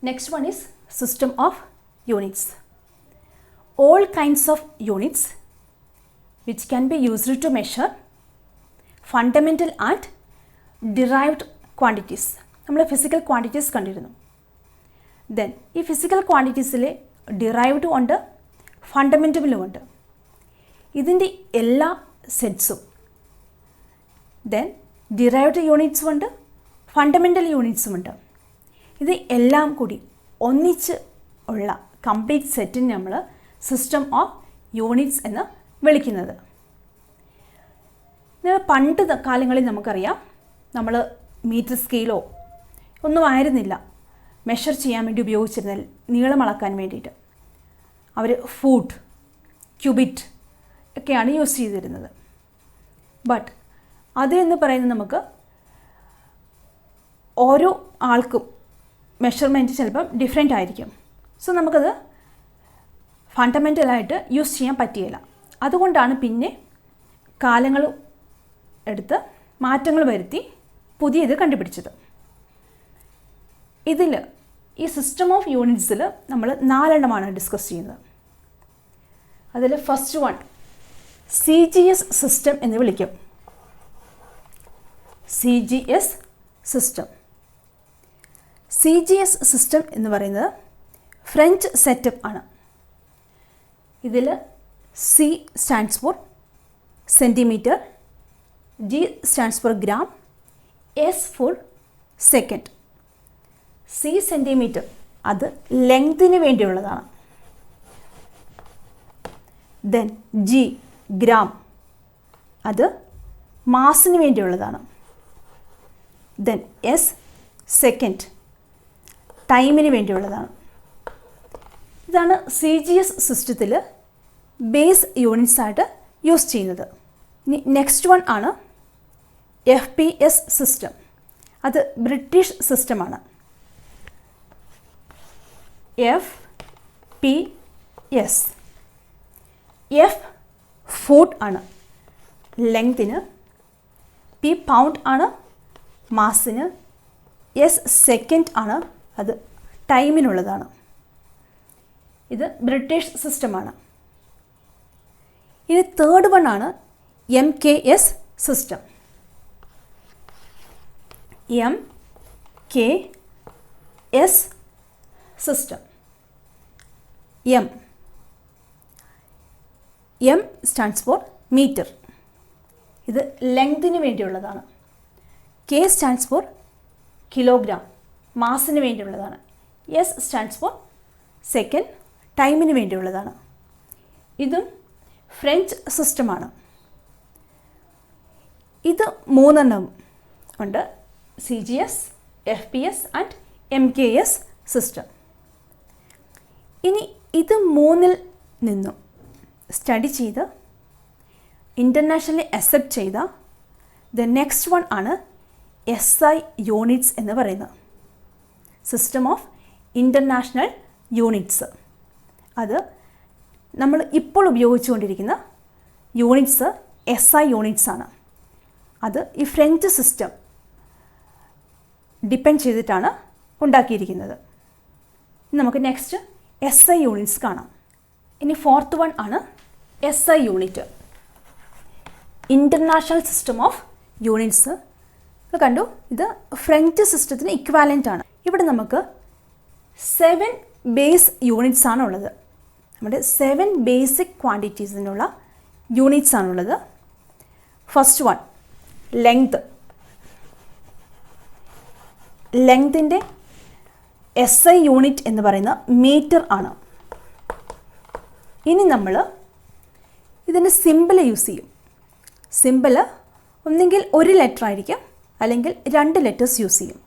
Next one is system of units. All kinds of units which can be used to measure fundamental and derived quantities. നമ്മൾ physical quantities കണ്ടിരുന്നു. Then ഈ physical ക്വാണ്ടിറ്റീസിൽ ഡിറൈവ്ഡും ഉണ്ട്, ഫണ്ടമെൻ്റലും ഉണ്ട്. ഇതിൻ്റെ എല്ലാ സെറ്റ്സും then derived യൂണിറ്റ്സും ഉണ്ട്, fundamental യൂണിറ്റ്സും ഉണ്ട്. ഇത് എല്ലാം കൂടി ഒന്നിച്ച് ഉള്ള കംപ്ലീറ്റ് സെറ്റിന് നമ്മൾ സിസ്റ്റം ഓഫ് യൂണിറ്റ്സ് എന്ന് വിളിക്കുന്നത്. പണ്ട് കാലങ്ങളിൽ നമുക്കറിയാം, നമ്മൾ മീറ്റർ സ്കെയിലോ ഒന്നും ആയിരുന്നില്ല മെഷർ ചെയ്യാൻ വേണ്ടി ഉപയോഗിച്ചിരുന്ന നീളം അളക്കാൻ വേണ്ടിയിട്ട്. അവർ ഫൂട്ട്, ക്യൂബിറ്റ് ഒക്കെയാണ് യൂസ് ചെയ്തിരുന്നത്. ബട്ട് അത് എന്ന് പറയുന്നത് നമുക്ക് ഓരോ ആൾക്കും മെഷർമെൻറ്റ് ചിലപ്പം ഡിഫറെൻ്റ് ആയിരിക്കും. സോ നമുക്കത് ഫണ്ടമെൻ്റലായിട്ട് യൂസ് ചെയ്യാൻ പറ്റിയില്ല. അതുകൊണ്ടാണ് പിന്നെ കാലങ്ങൾ എടുത്ത് മാറ്റങ്ങൾ വരുത്തി പുതിയത് കണ്ടുപിടിച്ചത്. ഇതിൽ ഈ സിസ്റ്റം ഓഫ് യൂണിറ്റ്സിൽ നമ്മൾ 4 എണ്ണമാണ് ഡിസ്കസ് ചെയ്യുന്നത്. അതിൽ ഫസ്റ്റ് വൺ CGS സിസ്റ്റം എന്ന് വിളിക്കും. CGS system. CGS സിസ്റ്റം എന്ന് പറയുന്നത് ഫ്രഞ്ച് സെറ്റപ്പ് ആണ്. ഇതിൽ C stands for centimetre, G stands for gram, S for second. C centimetre അത് ലെങ്തിന് വേണ്ടിയുള്ളതാണ്. ദെൻ G ഗ്രാം അത് മാസിന് വേണ്ടിയുള്ളതാണ്. ദെൻ S സെക്കൻഡ് ടൈമിന് വേണ്ടിയുള്ളതാണ്. ഇതാണ് CGS സിസ്റ്റത്തിൽ ബേസ് യൂണിറ്റ്സ് ആയിട്ട് യൂസ് ചെയ്യുന്നത്. ഇനി നെക്സ്റ്റ് വൺ ആണ് FPS സിസ്റ്റം. അത് ബ്രിട്ടീഷ് സിസ്റ്റമാണ്. FPS. F ഫൂട്ട് ആണ് ലെങ്തിന്, P പൗണ്ട് ആണ് മാസിന്, S സെക്കൻഡ് ആണ് അത് ടൈമിനുള്ളതാണ്. ഇത് ബ്രിട്ടീഷ് സിസ്റ്റമാണ്. ഇനി തേർഡ് വൺ ആണ് MKS system. MKS system. M stands for metre. ഇത് ലെങ്തിന് വേണ്ടിയുള്ളതാണ്. K സ്റ്റാൻഡ്സ് ഫോർ കിലോഗ്രാം, മാസിന് വേണ്ടിയുള്ളതാണ്. S സ്റ്റാൻഡ്സ് ഫോർ സെക്കൻഡ്, ടൈമിന് വേണ്ടിയുള്ളതാണ്. ഇതും ഫ്രഞ്ച് സിസ്റ്റമാണ്. ഇത് 3 എണ്ണം ഉണ്ട്: CGS, FPS and MKS system. ഇനി ഇത് 3-ൽ നിന്നും സ്റ്റഡി ചെയ്ത് ഇൻ്റർനാഷണലി അക്സെപ്റ്റ് ചെയ്ത ദ നെക്സ്റ്റ് വൺ ആണ് SI യൂണിറ്റ്സ് എന്ന് പറയുന്നത്. System of international units. അത് നമ്മൾ ഇപ്പോൾ ഉപയോഗിച്ചുകൊണ്ടിരിക്കുന്ന യൂണിറ്റ്സ് SI യൂണിറ്റ്സ് ആണ്. അത് ഈ ഫ്രഞ്ച് സിസ്റ്റം ഡിപ്പെൻഡ് ചെയ്തിട്ടാണ് ഉണ്ടാക്കിയിരിക്കുന്നത്. നമുക്ക് നെക്സ്റ്റ് SI യൂണിറ്റ്സ് കാണാം. ഇനി ഫോർത്ത് വൺ ആണ് SI unit, international system of units. ഇത് കണ്ടു, ഇത് ഫ്രഞ്ച് സിസ്റ്റത്തിന് ഇക്വാലൻ്റ് ആണ്. ഇവിടെ നമുക്ക് 7 ബേസ് യൂണിറ്റ്സ് ആണുള്ളത്. നമ്മുടെ 7 ബേസിക് ക്വാണ്ടിറ്റീസിനുള്ള യൂണിറ്റ്സ് ആണുള്ളത്. First one length. ലെങ്തിൻ്റെ SI യൂണിറ്റ് എന്ന് പറയുന്ന മീറ്റർ ആണ്. ഇനി നമ്മൾ ഇതിൻ്റെ സിമ്പിൾ യൂസ് ചെയ്യും. സിമ്പിൾ ഒന്നെങ്കിൽ ഒരു ലെറ്റർ ആയിരിക്കും, അല്ലെങ്കിൽ 2 ലെറ്റേഴ്സ് യൂസ് ചെയ്യും.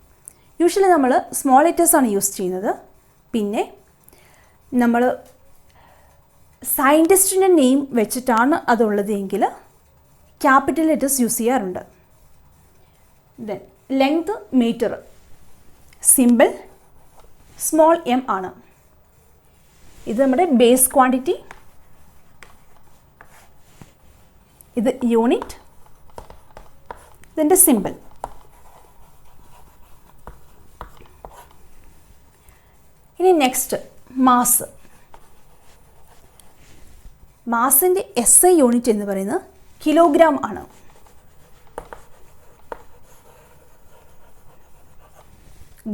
യൂഷ്വലി നമ്മൾ സ്മോൾ ലെറ്റേഴ്സാണ് യൂസ് ചെയ്യുന്നത്. പിന്നെ നമ്മൾ സയൻറ്റിസ്റ്റിൻ്റെ നെയിം വെച്ചിട്ടാണ് അതുള്ളത് എങ്കിൽ ക്യാപിറ്റൽ ലെറ്റേഴ്സ് യൂസ് ചെയ്യാറുണ്ട്. Then length metre, symbol small m ആണ്. ഇത് നമ്മുടെ ബേസ് ക്വാണ്ടിറ്റി, ഇത് യൂണിറ്റ്, ഇതിൻ്റെ സിമ്പിൾ. Next mass. മാസിൻ്റെ SI യൂണിറ്റ് എന്ന് പറയുന്നത് കിലോഗ്രാം ആണ്.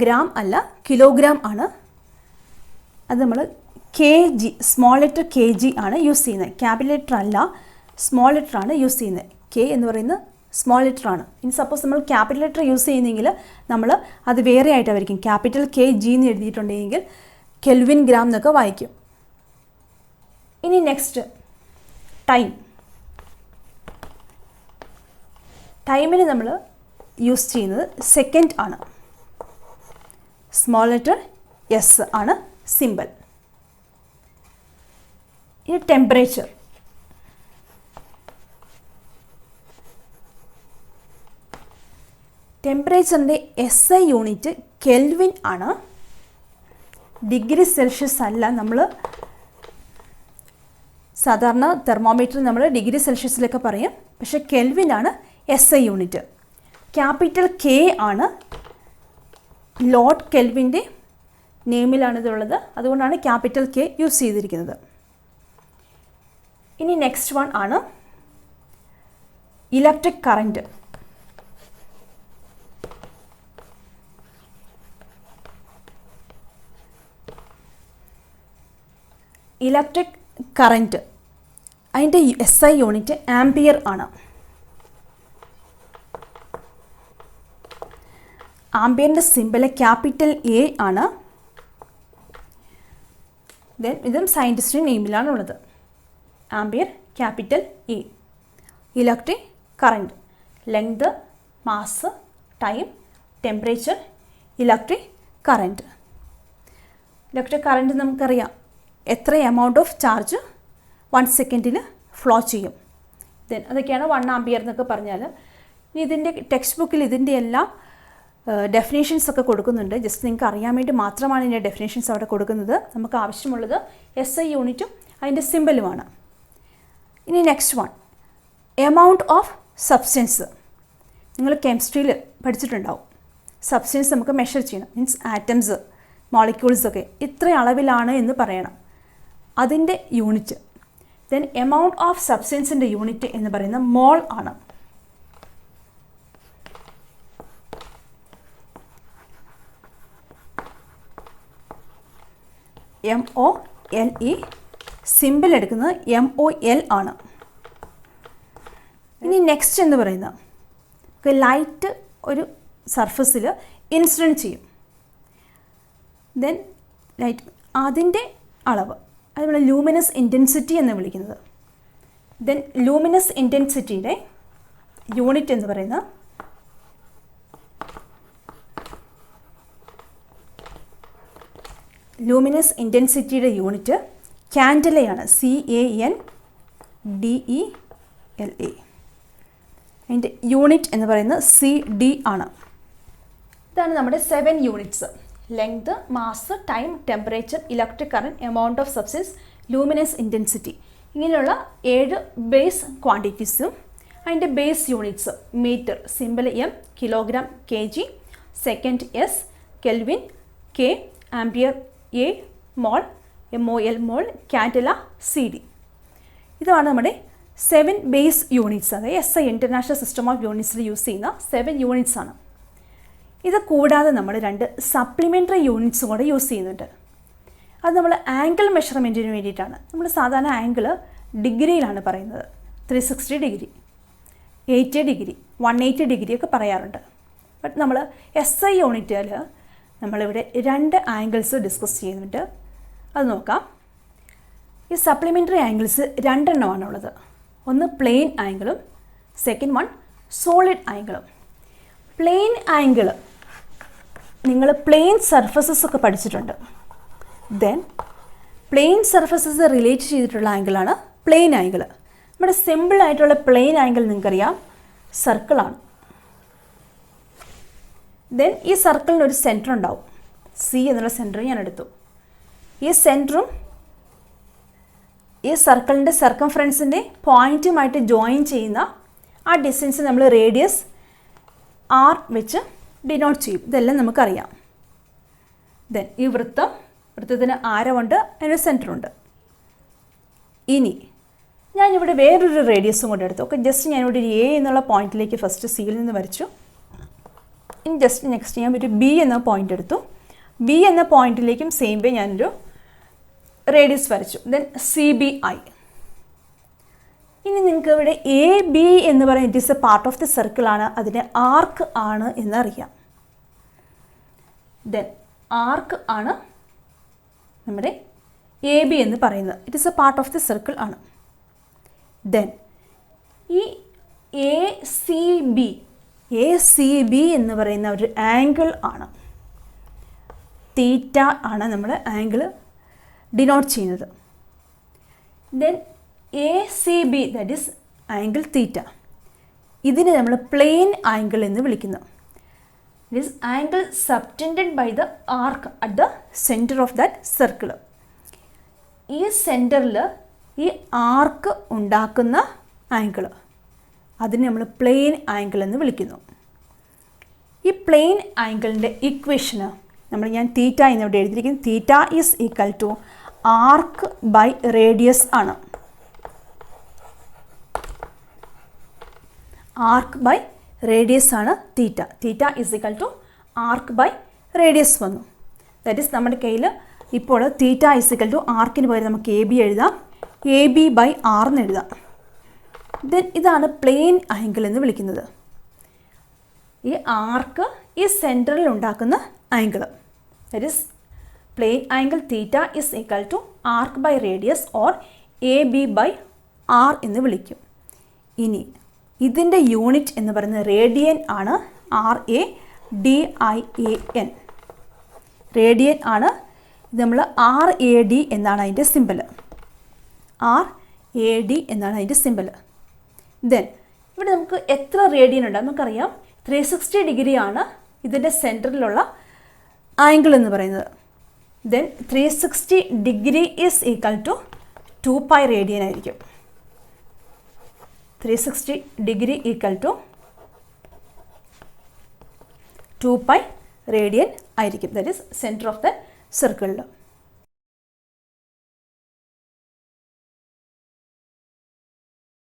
ഗ്രാം അല്ല, കിലോഗ്രാം ആണ്. അത് നമ്മൾ kg, സ്മോൾ ലെറ്റർ kg ആണ് യൂസ് ചെയ്യുന്നത്. ക്യാപിറ്റൽ ലെറ്റർ അല്ല, സ്മോൾ ലെറ്റർ ആണ് യൂസ് ചെയ്യുന്നത്. K എന്ന് പറയുന്നത് സ്മോൾ ലെറ്റർ ആണ്. ഇനി സപ്പോസ് നമ്മൾ ക്യാപിറ്റൽ ലെറ്റർ യൂസ് ചെയ്യുന്നെങ്കിൽ നമ്മൾ അത് വേറെ ആയിട്ടായിരിക്കും. ക്യാപിറ്റൽ KG എന്ന് എഴുതിയിട്ടുണ്ടെങ്കിൽ കെൽവിൻ ഗ്രാം എന്നൊക്കെ വായിക്കും. ഇനി നെക്സ്റ്റ് ടൈം. ടൈമിന് നമ്മൾ യൂസ് ചെയ്യുന്നത് സെക്കൻഡ് ആണ്. സ്മോൾ ലെറ്റർ S ആണ് സിമ്പിൾ. ഇനി ടെമ്പറേച്ചർ. ടെമ്പറേച്ചറിൻ്റെ SI യൂണിറ്റ് കെൽവിൻ ആണ്, ഡിഗ്രി സെൽഷ്യസ് അല്ല. നമ്മൾ സാധാരണ തെർമോമീറ്റർ നമ്മൾ ഡിഗ്രി സെൽഷ്യസിലൊക്കെ പറയും, പക്ഷേ കെൽവിൻ ആണ് SI യൂണിറ്റ്. ക്യാപിറ്റൽ K ആണ്, ലോർഡ് കെൽവിൻ്റെ നെയിമിലാണിതുള്ളത്, അതുകൊണ്ടാണ് ക്യാപിറ്റൽ K യൂസ് ചെയ്തിരിക്കുന്നത്. ഇനി നെക്സ്റ്റ് വൺ ആണ് ഇലക്ട്രിക് കറൻറ്റ്. ഇലക്ട്രിക് കറൻറ്റ് അതിൻ്റെ SI യൂണിറ്റ് ആംപിയർ ആണ്. ആംപിയറിൻ്റെ സിമ്പിൾ ക്യാപിറ്റൽ A ആണ്. ദെൻ ഇതും സയൻറ്റിസ്റ്റിൻ്റെ നെയിമിലാണ് ഉള്ളത്. Ampere capital A. Electric current, length, mass, time, temperature, electric current. Electric current നമുക്കറിയാം എത്ര എമൗണ്ട് ഓഫ് ചാർജ് 1 സെക്കൻഡിൽ ഫ്ലോ ചെയ്യും. ദെൻ അതൊക്കെയാണ് 1 ആംപിയർ എന്നൊക്കെ പറഞ്ഞാൽ. ഇനി ഇതിൻ്റെ ടെക്സ്റ്റ് ബുക്കിൽ ഇതിൻ്റെ എല്ലാ ഡെഫിനേഷൻസ് ഒക്കെ കൊടുക്കുന്നുണ്ട്. ജസ്റ്റ് നിങ്ങൾക്ക് അറിയാൻ വേണ്ടി മാത്രമാണ് ഇതിൻ്റെ ഡെഫിനേഷൻസ് അവിടെ കൊടുക്കുന്നത്. നമുക്ക് ആവശ്യമുള്ളത് SI യൂണിറ്റും അതിൻ്റെ സിമ്പിളുമാണ്. ഇനി next one amount of substance. നിങ്ങൾ കെമിസ്ട്രിയിൽ പഠിച്ചിട്ടുണ്ടാവും. സബ്സ്റ്റൻസ് നമുക്ക് മെഷർ ചെയ്യണം, മീൻസ് ആറ്റംസ്, മോളിക്യൂൾസൊക്കെ ഇത്ര അളവിലാണ് എന്ന് പറയണം, അതിൻ്റെ യൂണിറ്റ്. ദെൻ എമൗണ്ട് ഓഫ് സബ്സ്റ്റൻസിൻ്റെ യൂണിറ്റ് എന്ന് പറയുന്നത് മോൾ ആണ്. MOLE, സിമ്പിൾ എടുക്കുന്നത് MOL ആണ്. ഇനി നെക്സ്റ്റ് എന്ന് പറയുന്നത് ലൈറ്റ് ഒരു സർഫസിൽ ഇൻസിഡൻറ്റ് ചെയ്യും. ദെൻ ലൈറ്റ് അതിൻ്റെ അളവ് അത് നമ്മൾ ലൂമിനസ് ഇൻറ്റൻസിറ്റി എന്ന് വിളിക്കുന്നത്. ദെൻ ലൂമിനസ് ഇൻറ്റൻസിറ്റിയുടെ യൂണിറ്റ് എന്ന് പറയുന്നത് ലൂമിനസ് ഇൻറ്റൻസിറ്റിയുടെ യൂണിറ്റ് ക്യാൻഡലയാണ്, CANDELA. അതിൻ്റെ യൂണിറ്റ് എന്ന് പറയുന്നത് CD ആണ്. ഇതാണ് നമ്മുടെ 7 units. Length, mass, time, temperature, electric current, amount of substance, luminous intensity. ഇങ്ങനെയുള്ള 7 ബേസ് ക്വാണ്ടിറ്റീസും അതിൻ്റെ base units metre, symbol M, kilogram, KG, second S, kelvin, K, ampere A, mole, MOL mole, candela CD. ഇതാണ് നമ്മുടെ 7 base units. അതായത് SI international system of യൂണിറ്റ്സിൽ use ചെയ്യുന്ന 7 units ആണ്. ഇത് കൂടാതെ നമ്മൾ 2 സപ്ലിമെൻ്ററി യൂണിറ്റ്സ് കൂടെ യൂസ് ചെയ്യുന്നുണ്ട്. അത് നമ്മൾ ആംഗിൾ മെഷർമെൻറ്റിന് വേണ്ടിയിട്ടാണ്. നമ്മൾ സാധാരണ ആംഗിൾ ഡിഗ്രിയിലാണ് പറയുന്നത്. 360 ഡിഗ്രി, 80 ഡിഗ്രി, 180 ഡിഗ്രി ഒക്കെ പറയാറുണ്ട്. ബട്ട് നമ്മൾ SI യൂണിറ്റിൽ നമ്മളിവിടെ 2 ആംഗിൾസ് ഡിസ്കസ് ചെയ്യുന്നുണ്ട്. അത് നോക്കാം. ഈ സപ്ലിമെൻ്ററി ആംഗിൾസ് 2 എണ്ണമാണുള്ളത്. ഒന്ന് പ്ലെയിൻ ആംഗിളും സെക്കൻഡ് വൺ സോളിഡ് ആംഗിളും. പ്ലെയിൻ ആംഗിൾ നിങ്ങൾ പ്ലെയിൻ സർഫസസ് ഒക്കെ പഠിച്ചിട്ടുണ്ട്. ദെൻ പ്ലെയിൻ സർഫസസ് റിലേറ്റ് ചെയ്തിട്ടുള്ള ആംഗിളാണ് പ്ലെയിൻ ആംഗിൾ. നമ്മുടെ സിമ്പിളായിട്ടുള്ള പ്ലെയിൻ ആംഗിൾ നിങ്ങൾക്കറിയാം സർക്കിളാണ്. ദെൻ ഈ സർക്കിളിന് ഒരു സെൻറ്റർ ഉണ്ടാവും. C എന്നുള്ള സെൻറ്റർ ഞാൻ എടുത്തു. ഈ സെൻറ്ററും ഈ സർക്കിളിൻ്റെ സർക്കംഫറൻസിൻ്റെ പോയിൻറ്റുമായിട്ട് ജോയിൻ ചെയ്യുന്ന ആ ഡിസ്റ്റൻസ് നമ്മൾ റേഡിയസ് R വെച്ച് ഡിനോട്ട് ചെയ്യും. ഇതെല്ലാം നമുക്കറിയാം. ദെൻ ഈ വൃത്തം വൃത്തത്തിന് ആരമുണ്ട്, അതിനൊരു സെൻറ്ററുണ്ട്. ഇനി ഞാനിവിടെ വേറൊരു റേഡിയസും കൂടെ എടുത്തു. ഓക്കെ, ജസ്റ്റ് ഞാനിവിടെ ഒരു എ എന്നുള്ള പോയിന്റിലേക്ക് ഫസ്റ്റ് സിയിൽ നിന്ന് വരച്ചു. ഇനി ജസ്റ്റ് നെക്സ്റ്റ് ഞാൻ ഒരു ബി എന്ന പോയിന്റ് എടുത്തു. ബി എന്ന പോയിന്റിലേക്കും സെയിം വേ ഞാനൊരു റേഡിയസ് വരച്ചു. Then C B I. ഇനി നിങ്ങൾക്ക് ഇവിടെ എ ബി എന്ന് പറയുന്നത് it is a part of the circle ആണ്, അതിന് ആർക്ക് ആണ് എന്നറിയാം. ദെൻ ആർക്ക് ആണ് നമ്മുടെ എ ബി എന്ന് പറയുന്നത്, it is a part of the circle ആണ്. ദെൻ ഈ എ സി ബി എന്ന് പറയുന്ന ഒരു ആംഗിൾ ആണ്. തീറ്റ ആണ് നമ്മൾ ആംഗിൾ ഡിനോട്ട് ചെയ്യുന്നത്. Then A C B that is angle theta. ഇതിനെ നമ്മൾ പ്ലെയിൻ ആംഗിൾ എന്ന് വിളിക്കുന്നു. It is angle subtended by the arc at the centre of that circle. ഈ സെൻറ്ററിൽ ഈ ആർക്ക് ഉണ്ടാക്കുന്ന ആംഗിൾ, അതിനെ നമ്മൾ പ്ലെയിൻ ആംഗിൾ എന്ന് വിളിക്കുന്നു. ഈ പ്ലെയിൻ ആംഗിളിൻ്റെ ഇക്വേഷന് ഞാൻ തീറ്റ എന്നിവിടെ എഴുതിയിരിക്കുന്നത് theta is equal to arc by radius ആണ്. ആർക്ക് ബൈ റേഡിയസ് ആണ് theta. Theta is equal to arc by radius വന്നു. ദാറ്റ് ഈസ് നമ്മുടെ കയ്യിൽ ഇപ്പോൾ തീറ്റ ഈസ് ഈക്വൽ ടു ആർക്കിന് പകരം നമുക്ക് എ ബി എഴുതാം, എ ബി ബൈ ആർ എന്ന് എഴുതാം. ദെൻ ഇതാണ് പ്ലെയിൻ ആംഗിൾ എന്ന് വിളിക്കുന്നത്. ഈ ആർക്ക് ഈ സെൻറ്ററിൽ ഉണ്ടാക്കുന്ന angle, that is plane angle theta is equal to arc by radius or A B by R എന്ന് വിളിക്കും. ഇനി ഇതിൻ്റെ യൂണിറ്റ് എന്ന് പറയുന്നത് റേഡിയൻ ആണ്, RADIAN. റേഡിയൻ ആണ്. ഇത് നമ്മൾ RAD എന്നാണ് അതിൻ്റെ സിമ്പിൾ. RAD എന്നാണ് അതിൻ്റെ സിമ്പിൾ. ദെൻ ഇവിടെ നമുക്ക് എത്ര റേഡിയൻ ഉണ്ട് നമുക്കറിയാം. 360 ഡിഗ്രി ആണ് ഇതിൻ്റെ സെൻറ്ററിലുള്ള ആംഗിൾ എന്ന് പറയുന്നത്. Then 360 degree is equal to 2π radian ആയിരിക്കും. 360 ഡിഗ്രി ഈക്വൽ ടു 2π റേഡിയൻ ആയിരിക്കും. That is centre of the സർക്കിളിൽ.